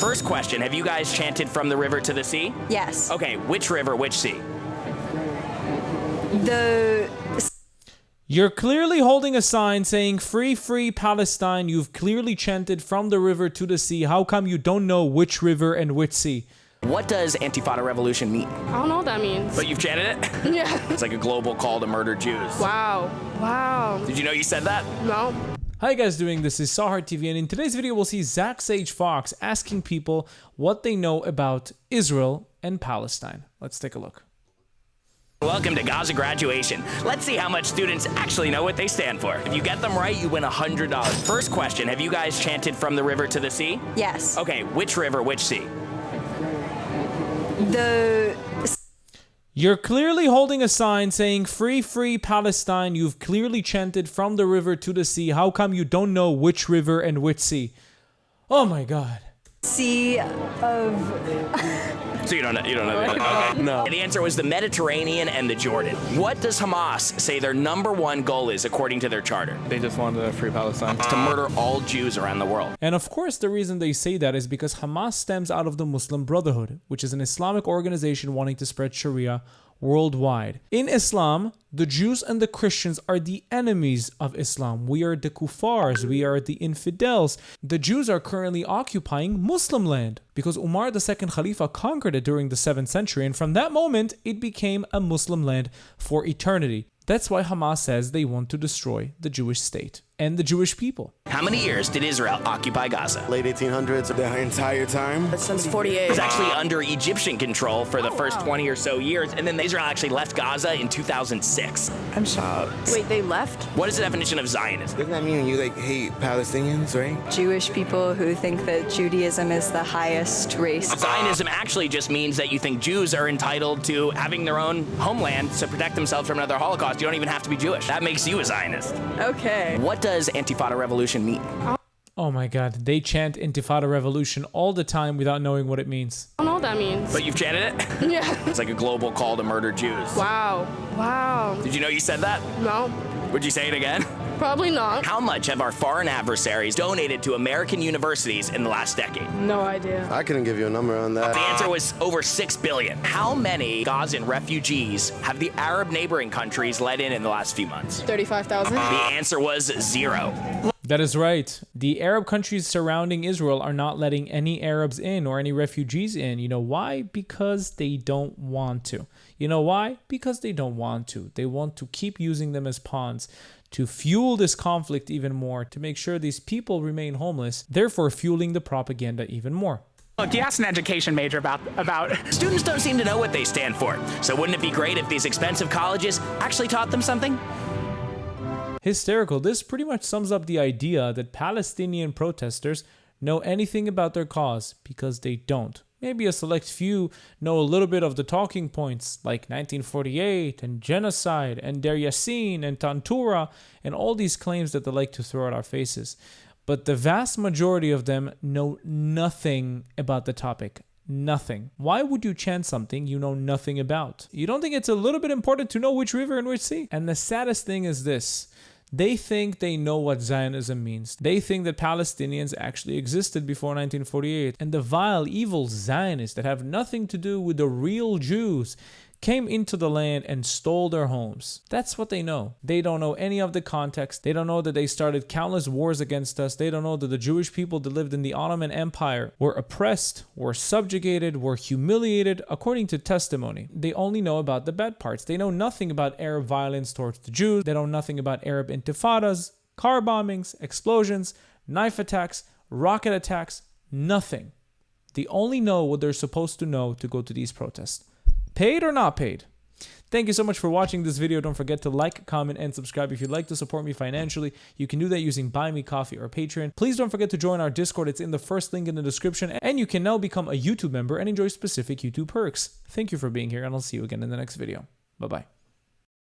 First question, have you guys chanted from the river to the sea? Yes. Okay, which river, which sea? You're clearly holding a sign saying free, free Palestine. You've clearly chanted from the river to the sea. How come you don't know which river and which sea? What does Intifada revolution mean? I don't know what that means. But you've chanted it? Yeah. It's like a global call to murder Jews. Wow. Wow. Did you know you said that? No. How you guys doing? This is Sahar TV, and in today's video we'll see Zach Sage Fox asking people what they know about Israel and Palestine. Let's take a look. Welcome to Gaza Graduation. Let's see how much students actually know what they stand for. If you get them right, you win $100. First question, have you guys chanted from the river to the sea? Yes. Okay, which river, which sea? You're clearly holding a sign saying free, free Palestine. You've clearly chanted from the river to the sea. How come you don't know which river and which sea? Oh my God. Sea of... So you don't know that? Okay. No. The answer was the Mediterranean and the Jordan. What does Hamas say their #1 goal is according to their charter? They just wanted to free Palestine. It's to murder all Jews around the world. And of course, the reason they say that is because Hamas stems out of the Muslim Brotherhood, which is an Islamic organization wanting to spread Sharia worldwide. In Islam, the Jews and the Christians are the enemies of Islam. We are the kuffars, we are the infidels. The Jews are currently occupying Muslim land because Umar II Khalifa conquered it during the 7th century, and from that moment, it became a Muslim land for eternity. That's why Hamas says they want to destroy the Jewish state and the Jewish people. How many years did Israel occupy Gaza? Late 1800s, the entire time. Since 48. It was actually under Egyptian control for the first 20 or so years, and then Israel actually left Gaza in 2006. I'm shocked. Wait, they left? What is the definition of Zionism? Doesn't that mean you hate Palestinians, right? Jewish people who think that Judaism is the highest race. Zionism actually just means that you think Jews are entitled to having their own homeland to protect themselves from another Holocaust. You don't even have to be Jewish. That makes you a Zionist. Okay. What does Intifada revolution mean? Oh my God, they chant Intifada revolution all the time without knowing what it means. I don't know what that means. But you've chanted it? Yeah. It's like a global call to murder Jews. Wow. Wow. Did you know you said that? No. Would you say it again? Probably not. How much have our foreign adversaries donated to American universities in the last decade? No idea. I couldn't give you a number on that. The answer was over $6 billion. How many Gazan refugees have the Arab neighboring countries let in the last few months? 35,000. The answer was 0. That is right. The Arab countries surrounding Israel are not letting any Arabs in or any refugees in. You know why? Because they don't want to. You know why? Because they don't want to. They want to keep using them as pawns to fuel this conflict even more, to make sure these people remain homeless, therefore fueling the propaganda even more. Look, you asked an education major about... Students don't seem to know what they stand for. So wouldn't it be great if these expensive colleges actually taught them something? Hysterical. This pretty much sums up the idea that Palestinian protesters know anything about their cause, because they don't. Maybe a select few know a little bit of the talking points, like 1948 and genocide and Der Yassin and Tantura and all these claims that they like to throw at our faces. But the vast majority of them know nothing about the topic. Nothing. Why would you chant something you know nothing about? You don't think it's a little bit important to know which river and which sea? And the saddest thing is this. They think they know what Zionism means. They think that Palestinians actually existed before 1948. And the vile, evil Zionists that have nothing to do with the real Jews came into the land and stole their homes. That's what they know. They don't know any of the context. They don't know that they started countless wars against us. They don't know that the Jewish people that lived in the Ottoman Empire were oppressed, were subjugated, were humiliated, according to testimony. They only know about the bad parts. They know nothing about Arab violence towards the Jews. They know nothing about Arab intifadas, car bombings, explosions, knife attacks, rocket attacks, nothing. They only know what they're supposed to know to go to these protests. Paid or not paid? Thank you so much for watching this video. Don't forget to like, comment, and subscribe. If you'd like to support me financially, you can do that using Buy Me Coffee or Patreon. Please don't forget to join our Discord. It's in the first link in the description. And you can now become a YouTube member and enjoy specific YouTube perks. Thank you for being here, and I'll see you again in the next video. Bye-bye.